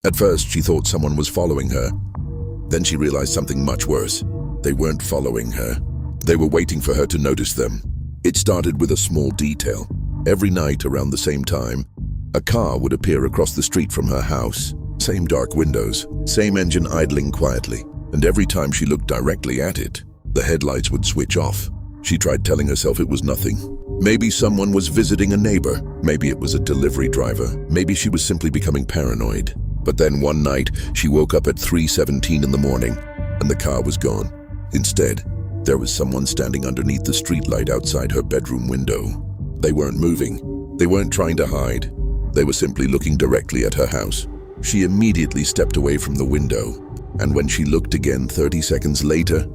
At first, she thought someone was following her. Then she realized something much worse. They weren't following her. They were waiting for her to notice them. It started with a small detail. Every night around the same time, a car would appear across the street from her house. Same dark windows, same engine idling quietly. And every time she looked directly at it, the headlights would switch off. She tried telling herself it was nothing. Maybe someone was visiting a neighbor. Maybe it was a delivery driver. Maybe she was simply becoming paranoid. But then one night, she woke up at 3:17 in the morning, and the car was gone. Instead, there was someone standing underneath the streetlight outside her bedroom window. They weren't moving. They weren't trying to hide. They were simply looking directly at her house. She immediately stepped away from the window, and when she looked again 30 seconds later,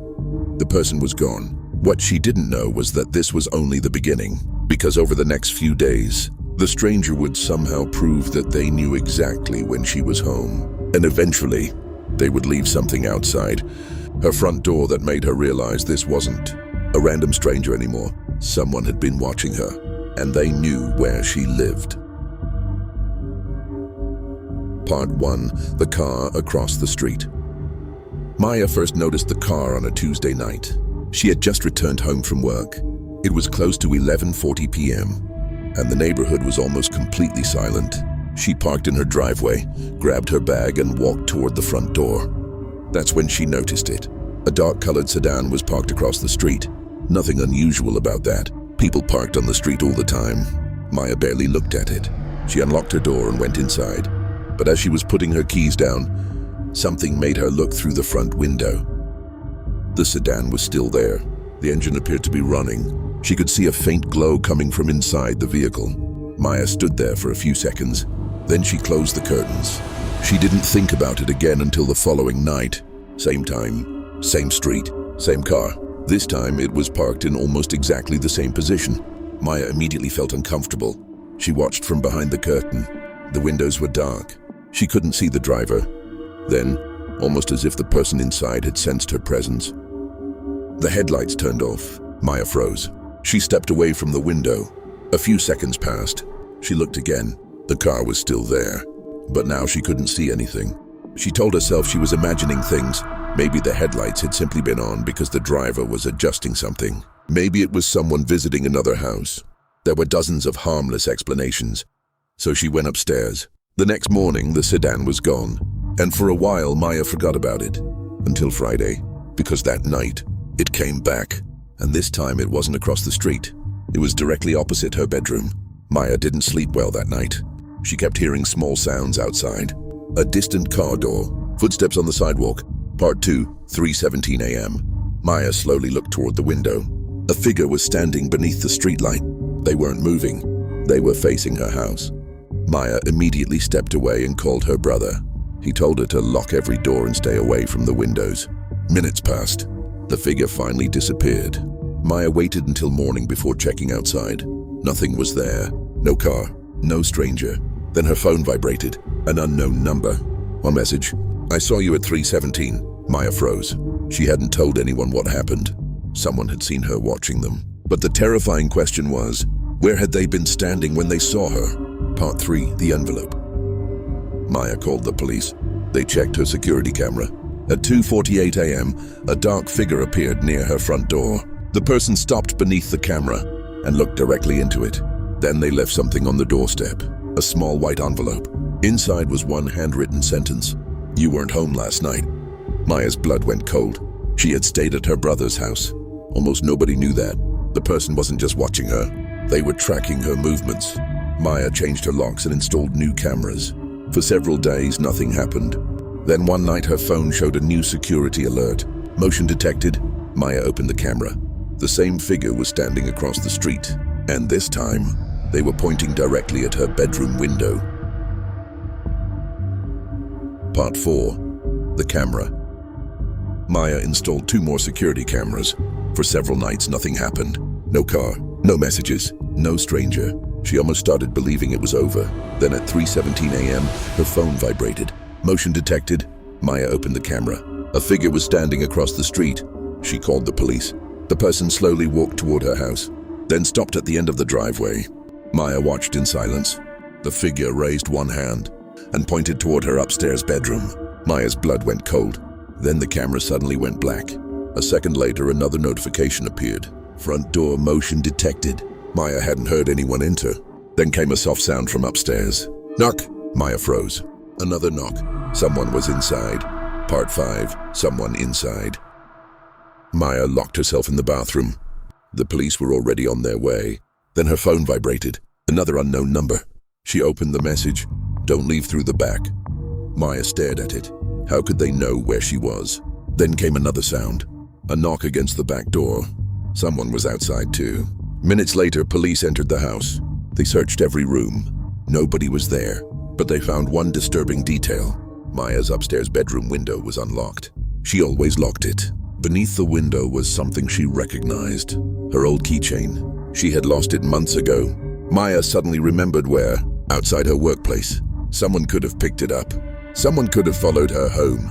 the person was gone. What she didn't know was that this was only the beginning, because over the next few days, the stranger would somehow prove that they knew exactly when she was home. And eventually, they would leave something outside her front door that made her realize this wasn't a random stranger anymore. Someone had been watching her, and they knew where she lived. Part 1. The car across the street. Maya first noticed the car on a Tuesday night. She had just returned home from work. It was close to 11:40 p.m., and the neighborhood was almost completely silent. She parked in her driveway, grabbed her bag, and walked toward the front door. That's when she noticed it. A dark-colored sedan was parked across the street. Nothing unusual about that. People parked on the street all the time. Maya barely looked at it. She unlocked her door and went inside. But as she was putting her keys down, something made her look through the front window. The sedan was still there. The engine appeared to be running. She could see a faint glow coming from inside the vehicle. Maya stood there for a few seconds. Then she closed the curtains. She didn't think about it again until the following night. Same time, same street, same car. This time it was parked in almost exactly the same position. Maya immediately felt uncomfortable. She watched from behind the curtain. The windows were dark. She couldn't see the driver. Then, almost as if the person inside had sensed her presence, the headlights turned off. Maya froze. She stepped away from the window. A few seconds passed. She looked again. The car was still there, but now she couldn't see anything. She told herself she was imagining things. Maybe the headlights had simply been on because the driver was adjusting something. Maybe it was someone visiting another house. There were dozens of harmless explanations. So she went upstairs. The next morning, the sedan was gone. And for a while, Maya forgot about it. Until Friday, because that night, it came back. And this time it wasn't across the street. It was directly opposite her bedroom. Maya didn't sleep well that night. She kept hearing small sounds outside. A distant car door. Footsteps on the sidewalk. Part 2, 3:17 a.m. Maya slowly looked toward the window. A figure was standing beneath the streetlight. They weren't moving. They were facing her house. Maya immediately stepped away and called her brother. He told her to lock every door and stay away from the windows. Minutes passed. The figure finally disappeared. Maya waited until morning before checking outside. Nothing was there. No car. No stranger. Then her phone vibrated. An unknown number. One message. "I saw you at 3:17. Maya froze. She hadn't told anyone what happened. Someone had seen her watching them. But the terrifying question was, where had they been standing when they saw her? Part 3, the envelope. Maya called the police. They checked her security camera. At 2:48 a.m., a dark figure appeared near her front door. The person stopped beneath the camera and looked directly into it. Then they left something on the doorstep, a small white envelope. Inside was one handwritten sentence. "You weren't home last night." Maya's blood went cold. She had stayed at her brother's house. Almost nobody knew that. The person wasn't just watching her. They were tracking her movements. Maya changed her locks and installed new cameras. For several days, nothing happened. Then one night her phone showed a new security alert. Motion detected. Maya opened the camera. The same figure was standing across the street. And this time, they were pointing directly at her bedroom window. Part 4. The camera. Maya installed 2 more security cameras. For several nights, nothing happened. No car, no messages, no stranger. She almost started believing it was over. Then at 3:17 a.m., her phone vibrated. Motion detected. Maya opened the camera. A figure was standing across the street. She called the police. The person slowly walked toward her house, then stopped at the end of the driveway. Maya watched in silence. The figure raised one hand, and pointed toward her upstairs bedroom. Maya's blood went cold. Then the camera suddenly went black. A second later, another notification appeared. Front door motion detected. Maya hadn't heard anyone enter. Then came a soft sound from upstairs. Knock! Maya froze. Another knock. Someone was inside. Part 5. Someone inside. Maya locked herself in the bathroom. The police were already on their way. Then her phone vibrated. Another unknown number. She opened the message. Don't leave through the back. Maya stared at it. How could they know where she was? Then came another sound. A knock against the back door. Someone was outside too. Minutes later, police entered the house. They searched every room. Nobody was there, but they found one disturbing detail. Maya's upstairs bedroom window was unlocked. She always locked it. Beneath the window was something she recognized. Her old keychain. She had lost it months ago. Maya suddenly remembered where. Outside her workplace. Someone could have picked it up. Someone could have followed her home.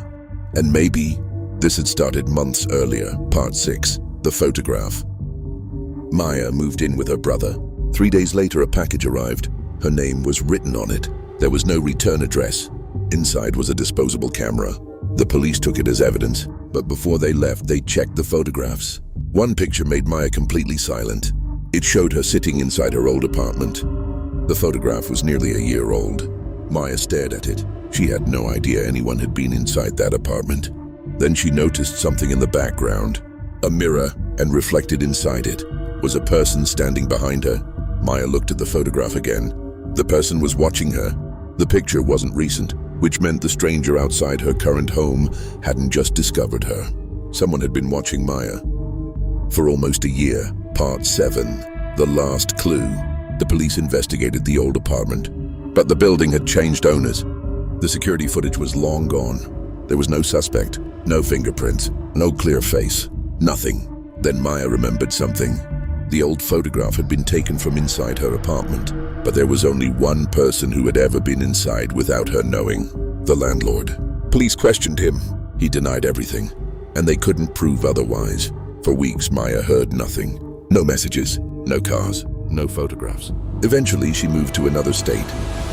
And maybe this had started months earlier. Part 6. The photograph. Maya moved in with her brother. 3 days later, a package arrived. Her name was written on it. There was no return address. Inside was a disposable camera. The police took it as evidence, but before they left, they checked the photographs. One picture made Maya completely silent. It showed her sitting inside her old apartment. The photograph was nearly a year old. Maya stared at it. She had no idea anyone had been inside that apartment. Then she noticed something in the background. A mirror, and reflected inside it was a person standing behind her. Maya looked at the photograph again. The person was watching her. The picture wasn't recent, which meant the stranger outside her current home hadn't just discovered her. Someone had been watching Maya for almost a year. Part 7. The last clue. The police investigated the old apartment, but the building had changed owners. The security footage was long gone. There was no suspect, no fingerprints, no clear face, nothing. Then Maya remembered something. The old photograph had been taken from inside her apartment, but there was only one person who had ever been inside without her knowing: the landlord. Police questioned him. He denied everything, and they couldn't prove otherwise. For weeks, Maya heard nothing. No messages, no cars, no photographs. Eventually, she moved to another state.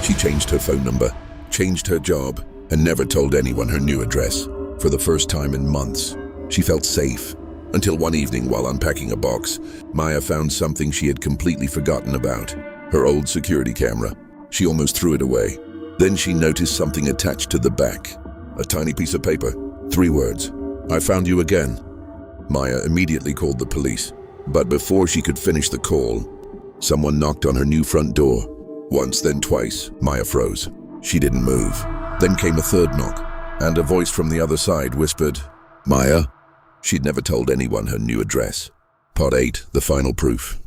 She changed her phone number, changed her job, and never told anyone her new address. For the first time in months, she felt safe. Until one evening, while unpacking a box, Maya found something she had completely forgotten about: her old security camera. She almost threw it away. Then she noticed something attached to the back. A tiny piece of paper. 3 words. "I found you again." Maya immediately called the police. But before she could finish the call, someone knocked on her new front door. Once, then twice. Maya froze. She didn't move. Then came a third knock, and a voice from the other side whispered, "Maya?" She'd never told anyone her new address. Part 8. The final proof.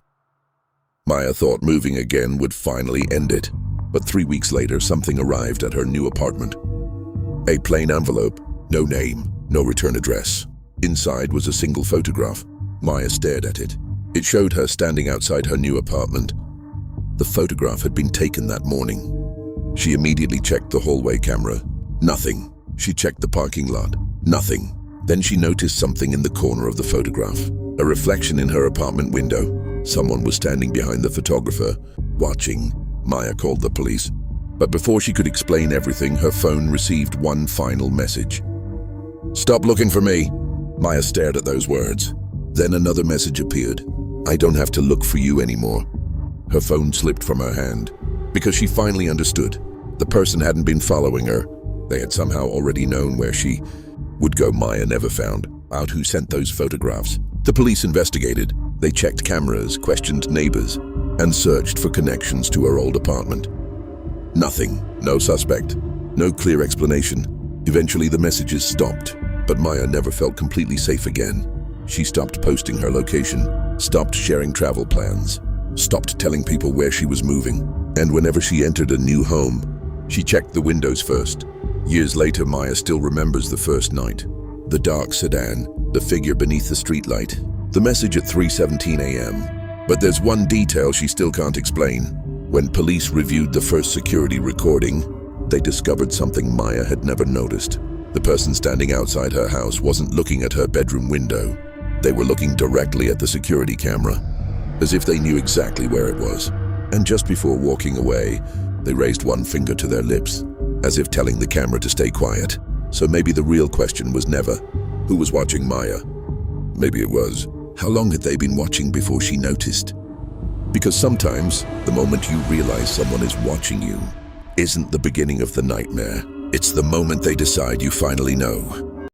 Maya thought moving again would finally end it. But 3 weeks later, something arrived at her new apartment. A plain envelope. No name, no return address. Inside was a single photograph. Maya stared at it. It showed her standing outside her new apartment. The photograph had been taken that morning. She immediately checked the hallway camera. Nothing. She checked the parking lot. Nothing. Then she noticed something in the corner of the photograph. A reflection in her apartment window. Someone was standing behind the photographer, watching. Maya called the police. But before she could explain everything, her phone received one final message. "Stop looking for me." Maya stared at those words. Then another message appeared. "I don't have to look for you anymore." Her phone slipped from her hand because she finally understood. The person hadn't been following her. They had somehow already known where she would go. Maya never found out who sent those photographs. The police investigated. They checked cameras, questioned neighbors, and searched for connections to her old apartment. Nothing. No suspect. No clear explanation. Eventually the messages stopped, but Maya never felt completely safe again. She stopped posting her location, stopped sharing travel plans, stopped telling people where she was moving, and whenever she entered a new home, she checked the windows first. Years later, Maya still remembers the first night. The dark sedan, the figure beneath the streetlight, the message at 3:17 a.m. But there's one detail she still can't explain. When police reviewed the first security recording, they discovered something Maya had never noticed. The person standing outside her house wasn't looking at her bedroom window. They were looking directly at the security camera, as if they knew exactly where it was. And just before walking away, they raised one finger to their lips, as if telling the camera to stay quiet. So maybe the real question was never, who was watching Maya? Maybe it was, how long had they been watching before she noticed? Because sometimes, the moment you realize someone is watching you isn't the beginning of the nightmare. It's the moment they decide you finally know.